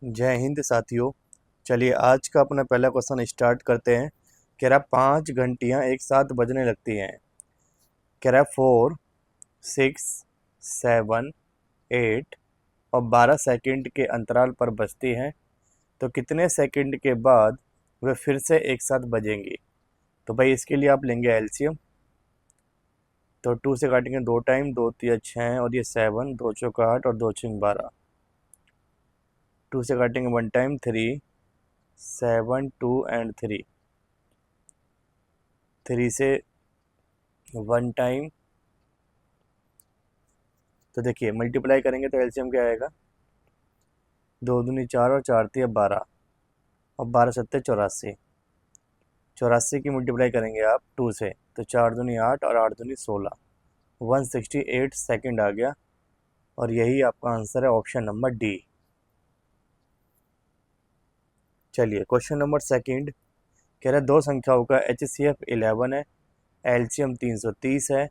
जय हिंद साथियों। चलिए आज का अपना पहला क्वेश्चन स्टार्ट करते हैं। कह रहा 5 घंटियाँ एक साथ बजने लगती हैं। कह रहा 4, 6, 7, 8 और 12 सेकंड के अंतराल पर बजती हैं, तो कितने सेकंड के बाद वे फिर से एक साथ बजेंगी। तो भाई इसके लिए आप लेंगे एलसीएम। तो 2 से काटेंगे 2 टाइम, 2 3 6 और ये 7, 2 चौका 8 और 2 6 12। 2 से काटेंगे 1 टाइम, 3, 7 2 एंड 3। 3 से 1 टाइम। तो देखिए मल्टीप्लाई करेंगे तो एलसीएम क्या आएगा, 2 दूनी 4 और 4 तिया 12 और 12 सत्ते 84। 84 की मल्टीप्लाई करेंगे आप 2 से, तो 4 दूनी 8 और 8 दूनी 16। 168 सेकंड आ गया और यही आपका आंसर है, ऑप्शन नंबर डी। चलिए क्वेश्चन नंबर सेकंड। कह रहा है दो संख्याओं का HCF 11 है, एलसीएम 330 है,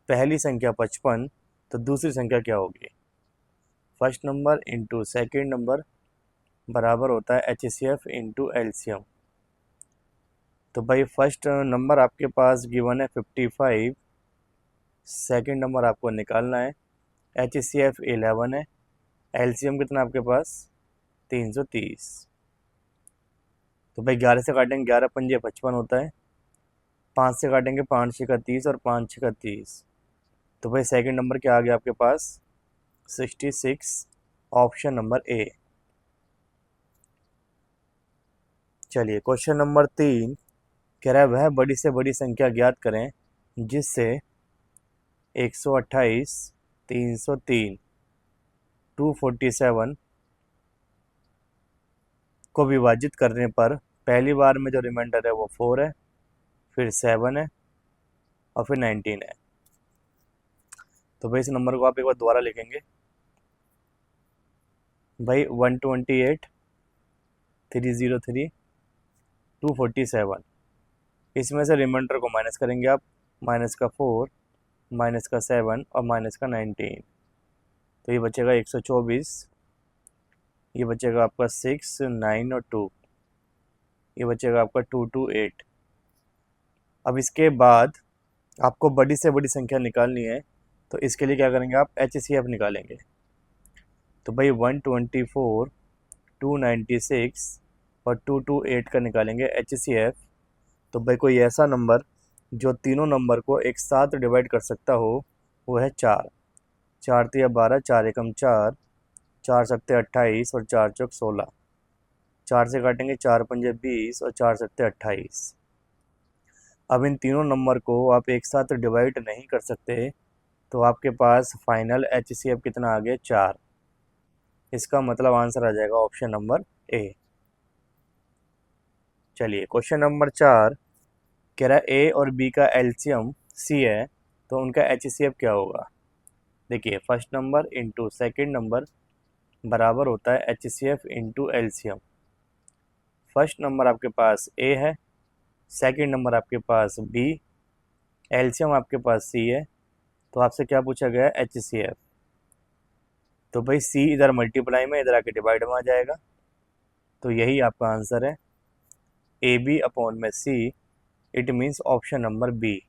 पहली संख्या 55, तो दूसरी संख्या क्या होगी। First number into second number बराबर होता है HCF इंटू एलसीएम। तो भाई फर्स्ट नंबर आपके पास गिवन है 55, सेकंड नंबर आपको निकालना है। HCF 11 है, एलसीएम कितना आपके पास 330। तो भाई 11 से काटेंगे 11 पंजे 55 होता है, 5 से काटेंगे 5 6 का 30 और 5 6 का 30। तो भाई सेकंड नंबर क्या आ गया आपके पास 66, ऑप्शन नंबर ए। चलिए क्वेश्चन नंबर 3। कह रहा है वह बड़ी से बड़ी संख्या ज्ञात करें जिससे 128, 303, 247 को विभाजित करने पर पहली बार में जो रिमाइंडर है वो 4 है, फिर 7 है और फिर 19 है। तो भाई इस नंबर को आप एक बार दोबारा लिखेंगे। भाई 128, 303, 247, इसमें से रिमाइंडर को माइनस करेंगे आप। माइनस का 4, माइनस का 7 और माइनस का 19। तो ये बचेगा 124, ये बचेगा आपका 6, 9 और 2, ये बचेगा आपका 228। अब इसके बाद आपको बड़ी से बड़ी संख्या निकालनी है, तो इसके लिए क्या करेंगे आप HCF निकालेंगे। तो भाई 124, 296 और 228 का निकालेंगे HCF। तो भाई कोई ऐसा नंबर जो तीनों नंबर को एक साथ डिवाइड कर सकता हो वो है 4। 4 तिया 12, 4 एकम 4, 4 सत्ते 28 और 4 चौक 16। 4 से काटेंगे 4 पंजे 20 और 4 सत्ते 28। अब इन तीनों नंबर को आप एक साथ डिवाइड नहीं कर सकते, तो आपके पास फाइनल HCF कितना आ गया 4। इसका मतलब आंसर आ जाएगा ऑप्शन नंबर ए। चलिए क्वेश्चन नंबर 4। कह रहा है ए और बी का एलसीएम सी है, तो उनका HCF क्या होगा। देखिए first number into second number बराबर होता है HCF into LCM. First number आपके पास ए है, सेकेंड नंबर आपके पास बी, एलसीएम आपके पास सी है, तो आपसे क्या पूछा गया है HCF। तो भाई सी इधर मल्टीप्लाई में, इधर आके डिवाइड में आ जाएगा, तो यही आपका आंसर है ए बी अपॉन में C. It means option number B.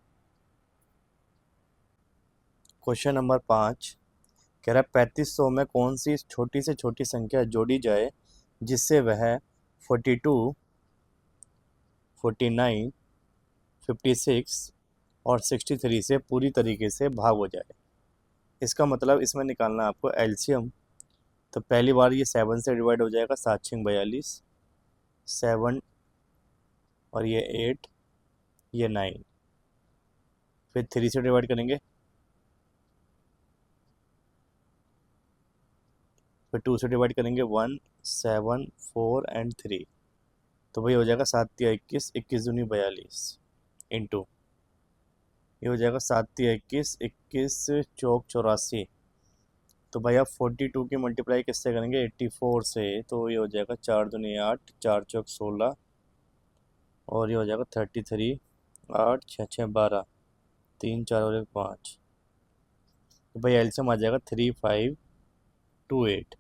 Question number 5। कह रहा है 3500 में कौन सी छोटी से छोटी संख्या जोड़ी जाए जिससे वह 42, 49, 56 और 63 से पूरी तरीके से भाग हो जाए। इसका मतलब इसमें निकालना है आपको एलसीएम। तो पहली बार ये 7 से डिवाइड हो जाएगा, 7 6 42, 7 और ये 8, ये 9। फिर 3 से डिवाइड करेंगे, फिर 2 से डिवाइड करेंगे, 1, 7, 4 एंड 3। तो भाई हो जाएगा 7 तिया 21, 21 दूनी 42 इंटू, ये हो जाएगा 7 तिया 21, 21 चौक 84। तो भाई आप 42 की मल्टीप्लाई किससे करेंगे 84 से, तो ये हो जाएगा 4 दूनी 8, 4 चौक 16 और ये हो जाएगा 33, 8 6 6 12, 3 4 और 1 5। तो भाई एलसीएम आ जाएगा 3528।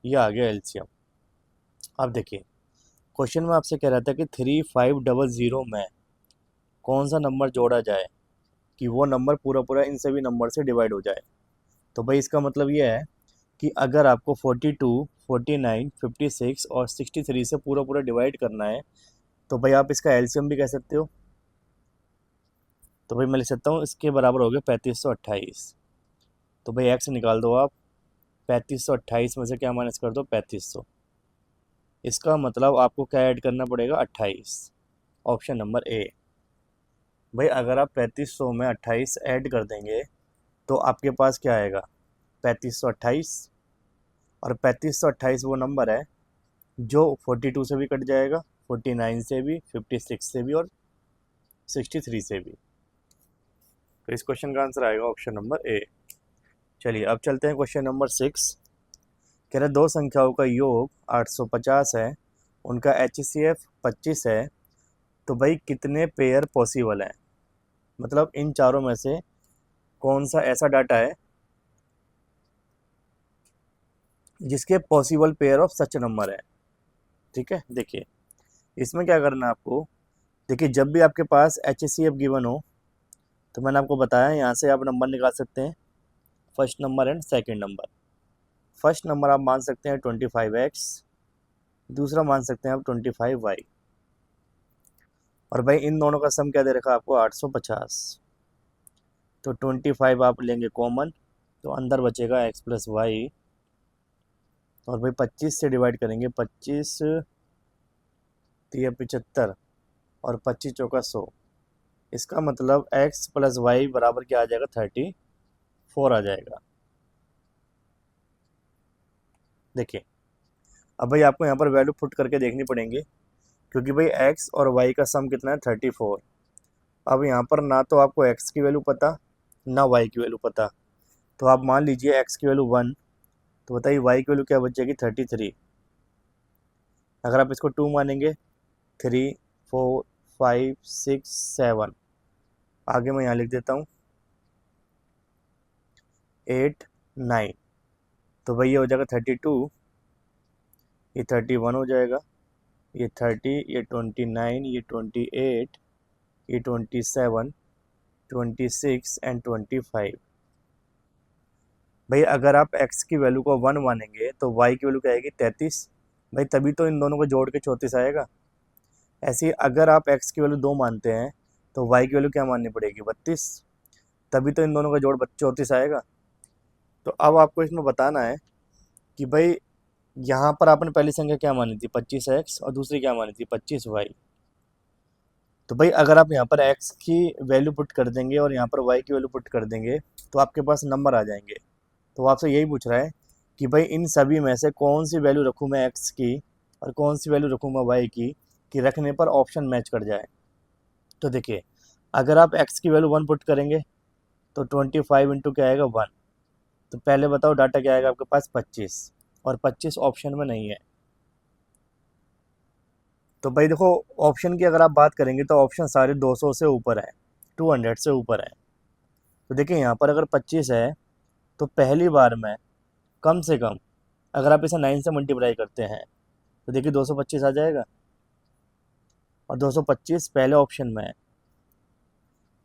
ये आ गया एलसीएम। अब देखिए, क्वेश्चन में आपसे कह रहा था कि 3500 में कौन सा नंबर जोड़ा जाए कि वो नंबर पूरा पूरा इन सभी नंबर से डिवाइड हो जाए। तो भाई इसका मतलब ये है कि अगर आपको 42, 49, 56 और 63 से पूरा पूरा डिवाइड करना है तो भाई आप इसका एलसीएम भी कह सकते हो। तो भाई मैं लिख सकता हूँ इसके बराबर हो गया 3528। तो भाई एक्स निकाल दो आप, 3528 में से क्या माइनस कर दो 3500। इसका मतलब आपको क्या ऐड करना पड़ेगा 28, ऑप्शन नंबर ए। भाई अगर आप 3500 में 28 ऐड कर देंगे तो आपके पास क्या आएगा 3528। और 3528 वो नंबर है जो 42 से भी कट जाएगा, 49 से भी, 56 से भी और 63 से भी। तो इस क्वेश्चन का आंसर आएगा ऑप्शन नंबर ए। चलिए अब चलते हैं क्वेश्चन नंबर 6। कह रहे दो संख्याओं का योग 850 है, उनका HCF 25 है, तो भाई कितने पेयर पॉसिबल हैं। मतलब इन चारों में से कौन सा ऐसा डाटा है जिसके possible pair of such number है। ठीक है, देखिए इसमें क्या करना है आपको। देखिए जब भी आपके पास HCF गिवन हो तो मैंने आपको बताया यहाँ से आप नंबर निकाल सकते हैं, first number and second number. First number आप मान सकते हैं 25x, दूसरा मान सकते हैं आप 25y। और भाई इन दोनों का सम क्या दे रखा है आपको 850। तो 25 आप लेंगे कॉमन, तो अंदर बचेगा x प्लस वाई। और भाई 25 से डिवाइड करेंगे, 25 तिया 75 और 25 चौका 100। इसका मतलब x प्लस वाई बराबर क्या आ जाएगा 34 आ जाएगा। देखिए अब भाई आपको यहाँ पर वैल्यू पुट करके देखनी पड़ेंगे, क्योंकि भाई x और y का सम कितना है 34। अब यहाँ पर ना तो आपको x की वैल्यू पता ना y की वैल्यू पता, तो आप मान लीजिए x की वैल्यू 1, तो बताइए y की वैल्यू क्या बचेगी 33। अगर आप इसको 2 मानेंगे, 3, 4, 5, 6, 7, आगे मैं यहाँ लिख देता हूँ 8, 9। तो भाई ये हो जाएगा 32, ये 31 हो जाएगा, ये 30, ये 29, ये 28, ये 27, 26 एंड 25। भाई अगर आप x की वैल्यू को 1 मानेंगे तो y की वैल्यू क्या आएगी 33। भाई तभी तो इन दोनों को जोड़ के 34 आएगा। ऐसे ही अगर आप x की वैल्यू 2 मानते हैं तो y की वैल्यू क्या माननी पड़ेगी 32, तभी तो इन दोनों का जोड़ 34 आएगा। तो अब आपको इसमें बताना है कि भाई यहाँ पर आपने पहली संख्या क्या मानी थी 25x और दूसरी क्या मानी थी 25y। तो भाई अगर आप यहाँ पर x की वैल्यू पुट कर देंगे और यहाँ पर y की वैल्यू पुट कर देंगे तो आपके पास नंबर आ जाएंगे। तो आपसे यही पूछ रहा है कि भाई इन सभी में से कौन सी वैल्यू रखूँ मैं x की और कौन सी वैल्यू रखूँ मैं y की, कि रखने पर ऑप्शन मैच कर जाए। तो देखिए अगर आप x की वैल्यू 1 पुट करेंगे तो 25 इंटू क्या आएगा 1। तो पहले बताओ डाटा क्या आएगा आपके पास 25, और 25 ऑप्शन में नहीं है। तो भाई देखो ऑप्शन की अगर आप बात करेंगे तो ऑप्शन सारे 200 से ऊपर है, 200 से ऊपर है। तो देखिए यहाँ पर अगर 25 है तो पहली बार में कम से कम अगर आप इसे 9 से मल्टीप्लाई करते हैं तो देखिए 225 आ जाएगा, और 225 पहले ऑप्शन में है।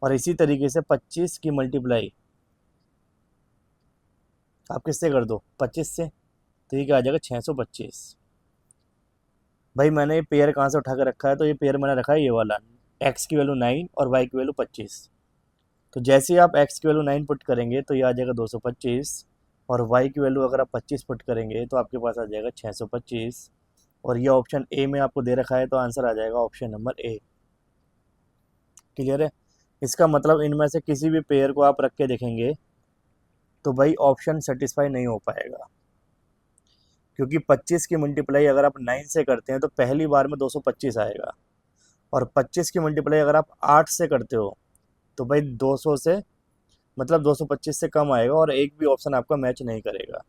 और इसी तरीके से 25 की मल्टीप्लाई आप किससे कर दो 25 से, तो ये क्या आ जाएगा 625। भाई मैंने ये पेयर कहाँ से उठा कर रखा है, तो ये पेयर मैंने रखा है ये वाला, x की वैल्यू 9 और y की वैल्यू 25। तो जैसे ही आप x की वैल्यू 9 पुट करेंगे तो ये आ जाएगा 225, और y की वैल्यू अगर आप 25 पुट करेंगे तो आपके पास आ जाएगा 625। और ये ऑप्शन ए में आपको दे रखा है तो आंसर आ जाएगा ऑप्शन नंबर ए। क्लियर है। इसका मतलब इनमें से किसी भी पेयर को आप रख के देखेंगे तो भाई ऑप्शन सेटिस्फाई नहीं हो पाएगा, क्योंकि 25 की मल्टीप्लाई अगर आप 9 से करते हैं तो पहली बार में 225 आएगा, और 25 की मल्टीप्लाई अगर आप 8 से करते हो तो भाई 200 से मतलब 225 से कम आएगा, और एक भी ऑप्शन आपका मैच नहीं करेगा।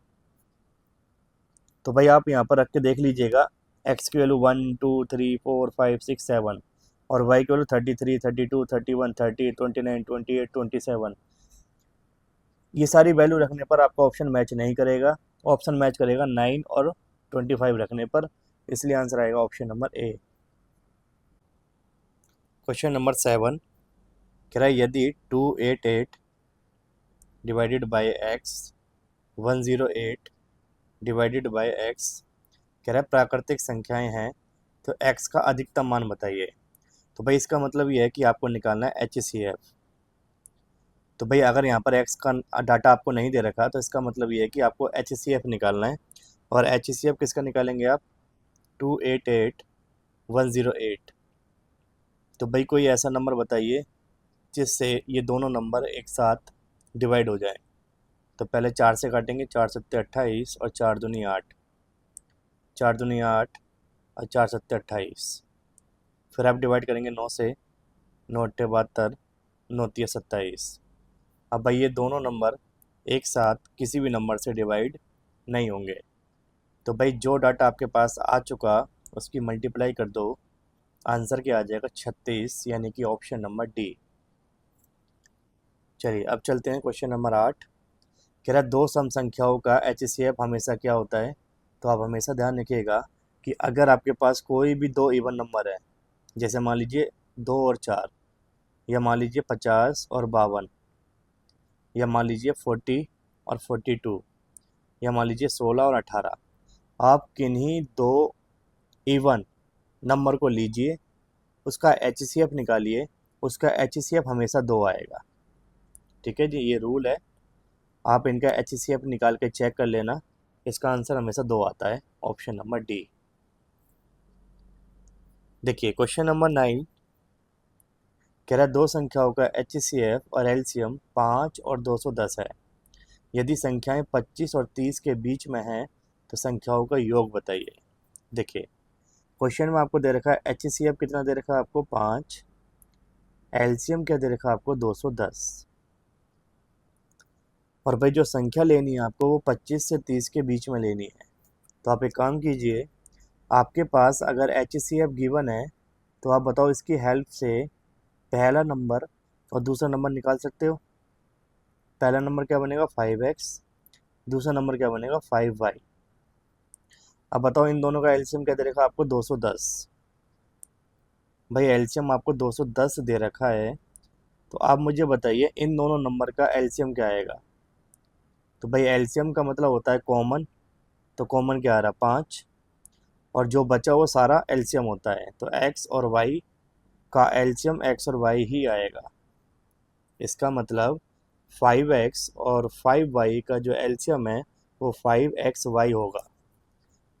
तो भाई आप यहाँ पर रख के देख लीजिएगा, एक्स की वैल्यू 1, 2, 3, 4, 5, 6, 7, और वाई की वैल्यू 33, 32, 31, 30, 29, 28, 27। ये सारी वैल्यू रखने पर आपका ऑप्शन मैच नहीं करेगा। ऑप्शन मैच करेगा 9 और 25 रखने पर, इसलिए आंसर आएगा option number A. Question number 7 कह रहा है यदि 288 divided by x 108 divided by x कह रहा है प्राकृतिक संख्याएं हैं तो एक्स का अधिकतम मान बताइए। तो भाई इसका मतलब ये है कि आपको निकालना है HCF। तो भाई अगर यहाँ पर एक्स का डाटा आपको नहीं दे रखा तो इसका मतलब ये है कि आपको HCF निकालना है। और HCF किसका निकालेंगे आप? 288 108। तो भाई कोई ऐसा नंबर बताइए जिससे ये दोनों नंबर एक साथ डिवाइड हो जाए। तो पहले 4 से काटेंगे, 4 सत्ते 28 और 4 दूनी 8, 4 दूनी 8 और 4 सत्ते 28। फिर आप डिवाइड करेंगे 9 से, 9 अट्ठे 72, 9 तिया 27। अब भाई ये दोनों नंबर एक साथ किसी भी नंबर से डिवाइड नहीं होंगे। तो भाई जो डाटा आपके पास आ चुका उसकी मल्टीप्लाई कर दो, आंसर क्या आ जाएगा? 36, यानी कि ऑप्शन नंबर डी। चलिए अब चलते हैं क्वेश्चन नंबर 8। कह रहा है दो सम संख्याओं का HCF हमेशा क्या होता है? तो आप हमेशा ध्यान रखिएगा कि अगर आपके पास कोई भी दो इवन नंबर है, जैसे मान लीजिए 2 और 4, या मान लीजिए 50 और 52, या मान लीजिए 40 और 42, या मान लीजिए 16 और 18, आप किन्हीं दो इवन नंबर को लीजिए, उसका HCF निकालिए, उसका HCF हमेशा 2 आएगा। ठीक है जी, ये रूल है। आप इनका HCF निकाल के चेक कर लेना, इसका आंसर हमेशा 2 आता है, ऑप्शन नंबर डी। देखिए क्वेश्चन नंबर 9 कह रहा है दो संख्याओं का HCF और LCM 5 और 210 है। यदि संख्याएं 25 और 30 के बीच में हैं तो संख्याओं का योग बताइए। देखिए क्वेश्चन में आपको दे रखा है HCF कितना दे रखा है आपको? 5। LCM क्या दे रखा है आपको? 210। और भाई जो संख्या लेनी है आपको वो 25 से 30 के बीच में लेनी है। तो आप एक काम कीजिए, आपके पास अगर HCF गिवन है तो आप बताओ इसकी हेल्प से पहला नंबर और दूसरा नंबर निकाल सकते हो। पहला नंबर क्या बनेगा? 5x, दूसरा नंबर क्या बनेगा? 5y। अब बताओ इन दोनों का एलसीएम क्या दे रखा है आपको? 210। भाई एलसीएम आपको 210 दे रखा है, तो आप मुझे बताइए इन दोनों नंबर का एलसीएम क्या आएगा? तो भाई एलसीएम का मतलब होता है कॉमन, तो कॉमन क्या आ रहा है? 5। और जो बचा वो सारा एलसीएम होता है, तो x और y का एलसीएम x और y ही आएगा। इसका मतलब 5x और 5y का जो एलसीएम है वो 5xy होगा।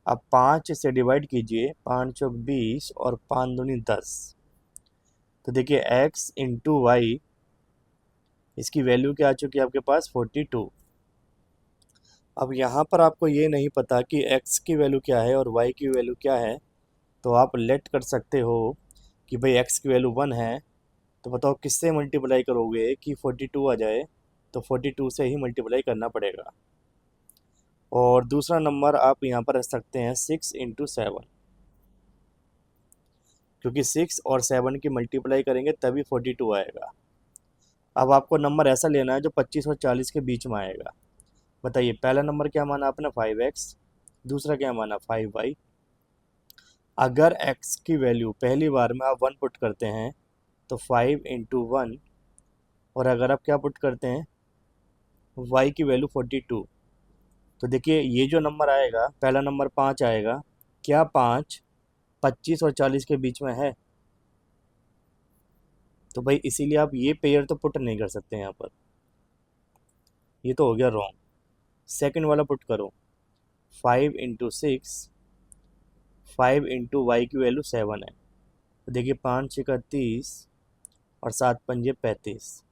अब 5 से डिवाइड कीजिए, 5 चौक 20 और 5 दूनी 10। तो देखिए x इंटू वाई, इसकी वैल्यू क्या आ चुकी है आपके पास? 42। अब यहाँ पर आपको ये नहीं पता कि x की वैल्यू क्या है और y की वैल्यू क्या है, तो आप लेट कर सकते हो कि भाई x की वैल्यू 1 है, तो बताओ किससे मल्टीप्लाई करोगे कि 42 आ जाए? तो 42 से ही मल्टीप्लाई करना पड़ेगा। और दूसरा नंबर आप यहाँ पर रख सकते हैं 6 इंटू 7, क्योंकि 6 और 7 की मल्टीप्लाई करेंगे तभी 42 आएगा। अब आपको नंबर ऐसा लेना है जो 25 और 40 के बीच में आएगा। बताइए पहला नंबर क्या माना आपने? 5x, दूसरा क्या माना? 5y। अगर x की वैल्यू पहली बार में आप 1 पुट करते हैं तो 5 इंटू 1, और अगर आप क्या पुट करते हैं? y की वैल्यू 42। तो देखिए ये जो नंबर आएगा, पहला नंबर 5 आएगा। क्या 5 25 और 40 के बीच में है? तो भाई इसीलिए आप ये पेयर तो पुट नहीं कर सकते यहाँ पर, ये तो हो गया रॉन्ग। सेकंड वाला पुट करो, 5 इंटू 6, 5 इंटू वाई की वैल्यू 7 है। तो देखिए 5 छक्का 30 और 7 पंजे 35।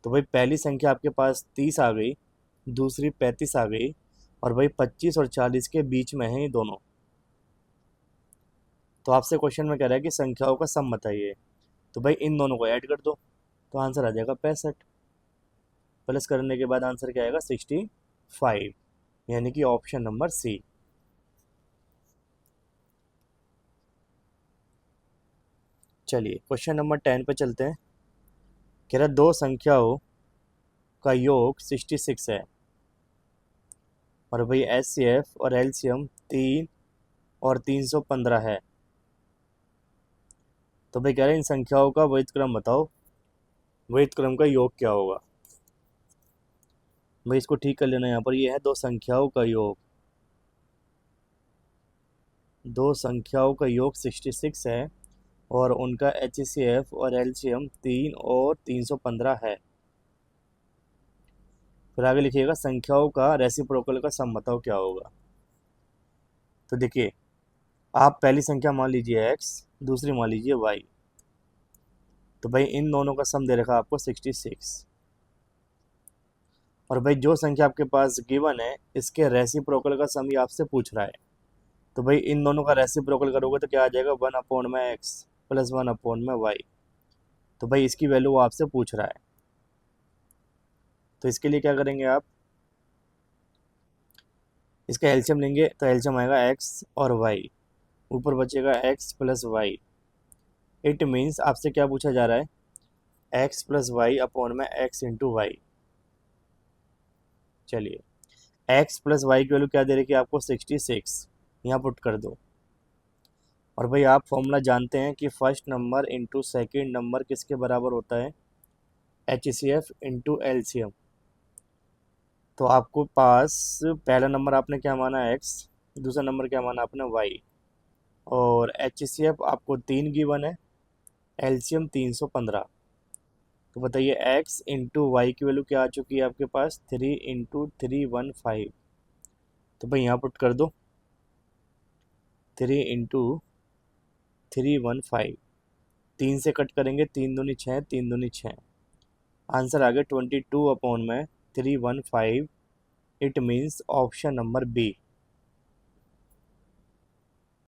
तो भाई पहली संख्या आपके पास 30 आ गई, दूसरी 35 आ गई, और भाई 25 और 40 के बीच में है ये दोनों। तो आपसे क्वेश्चन में कह रहा है कि संख्याओं का सम बताइए। तो भाई इन दोनों को ऐड कर दो, तो आंसर आ जाएगा 65। प्लस करने के बाद आंसर क्या आएगा? 65, यानी कि ऑप्शन नंबर सी। चलिए क्वेश्चन नंबर 10 पे चलते हैं। कह रहा दो संख्याओं का योग 66 है, और भाई HCF और LCM 3 और 315 है। तो भाई कह रहे हैं इन संख्याओं का वैध क्रम बताओ, वैध क्रम का योग क्या होगा। भाई इसको ठीक कर लेना, यहाँ पर ये है दो संख्याओं का योग, दो संख्याओं का योग 66 है और उनका HCF और LCM 3 और 315 है। फिर आगे लिखिएगा संख्याओं का रेसिप्रोकल का सम बताओ क्या होगा। तो देखिए आप पहली संख्या मान लीजिए x, दूसरी मान लीजिए y। तो भाई इन दोनों का सम दे रखा आपको 66। और भाई जो संख्या आपके पास गिवन है इसके रेसिप्रोकल का सम ही आपसे पूछ रहा है। तो भाई इन दोनों का रेसिप्रोकल करोगे तो क्या आ जाएगा, 1/x प्लस 1/y। तो भाई इसकी वैल्यू वो आपसे पूछ रहा है। तो इसके लिए क्या करेंगे आप, इसका एलसीएम लेंगे तो एलसीएम आएगा x और y, ऊपर बचेगा x plus y. It means आपसे क्या पूछा जा रहा है, x प्लस वाई अपॉन में x इंटू वाई। चलिए x प्लस वाई की वैल्यू क्या दे रही है आपको, 66, यहाँ पुट कर दो। और भाई आप फॉर्मूला जानते हैं कि first number into second number किसके बराबर होता है, HCF इंटू LCM। तो आपको पास पहला नंबर आपने क्या माना x, दूसरा नंबर क्या माना आपने y, और HCF आपको 3 गिवन है, LCM 315। तो बताइए x इंटू वाई की वैल्यू क्या आ चुकी है आपके पास, 3 इंटू 315। तो भाई यहाँ पुट कर दो 3 इंटू 315, 3 से कट करेंगे 3 दूनी 6, 3 दूनी 6, आंसर आ गया 22/315। It means option number B.